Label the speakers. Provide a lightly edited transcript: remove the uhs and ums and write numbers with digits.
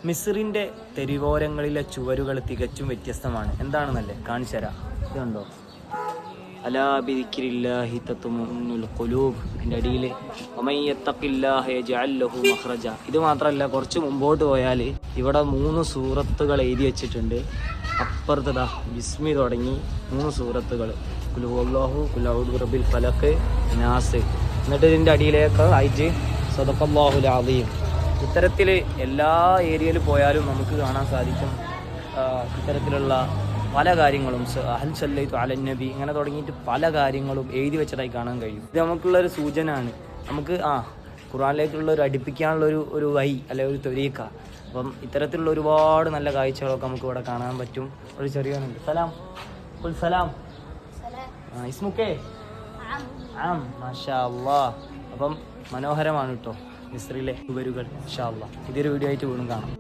Speaker 1: മിസ്റിന്റെ തെരുവോരങ്ങളിലെ ചുവരുകൾ തികച്ചും വ്യത്യസ്തമാണ്. എന്താണെന്നല്ലേ കാണിച്ചു തരാം. ഇതുണ്ടോ, അലാ ബിദിക്രില്ലാഹി തത്മഉന്നുൽ ഖുലൂബ്. എൻ്റെ അടിയിൽ വമയ്യത്തഖില്ലാഹ യജ്അൽ ലഹു മഖ്റജ. ഇത് മാത്രമല്ല, കുറച്ച് മുമ്പോട്ട് പോയാൽ ഇവിടെ 3 സൂറത്തുകൾ എഴുതി വെച്ചിട്ടുണ്ട്. അപ്പുറത്തതാ ബിസ്മി തുടങ്ങി 3 സൂറത്തുകൾ, ഖുൽ ഹുവല്ലാഹു, ഖുൽ അഊദു ബിറബ്ബിൽ ഫലഖ്, നാസ്. എന്നിട്ട് ഇതിൻ്റെ അടിയിലേക്ക് ആയിട്ട് സദഖല്ലാഹുൽ അദീം. ഇത്തരത്തിൽ എല്ലാ ഏരിയയിൽ പോയാലും നമുക്ക് കാണാൻ സാധിക്കും ഇത്തരത്തിലുള്ള പല കാര്യങ്ങളും. ഹൽ സല്ലൈതു അലൻ നബി ഇങ്ങനെ തുടങ്ങിയിട്ട് പല കാര്യങ്ങളും എഴുതി വെച്ചതായി കാണാൻ കഴിയും. ഇത് നമുക്കുള്ളൊരു സൂചന ആണ്. നമുക്ക് ഖുർആനിലേക്കുള്ള ഒരു അടുപ്പിക്കാനുള്ള ഒരു വഴി അല്ലെ ഒരു ത്വരീഖ. അപ്പം ഇത്തരത്തിലുള്ള ഒരുപാട് നല്ല കാഴ്ചകളൊക്കെ നമുക്ക് ഇവിടെ കാണാൻ പറ്റും. ഒരു ചെറിയുണ്ട്. സലാം ഖുൽ സലാം ഇസ്മുക്കേ ആം മാഷാ അല്ലാഹ്. അപ്പം മനോഹരമാണ് കേട്ടോ മിസ്രിലെ ചുവരുകൾ. ഇൻഷാ അല്ലാഹ് ഇതൊരു വീഡിയോ ആയിട്ട് വീണ്ടും കാണാം.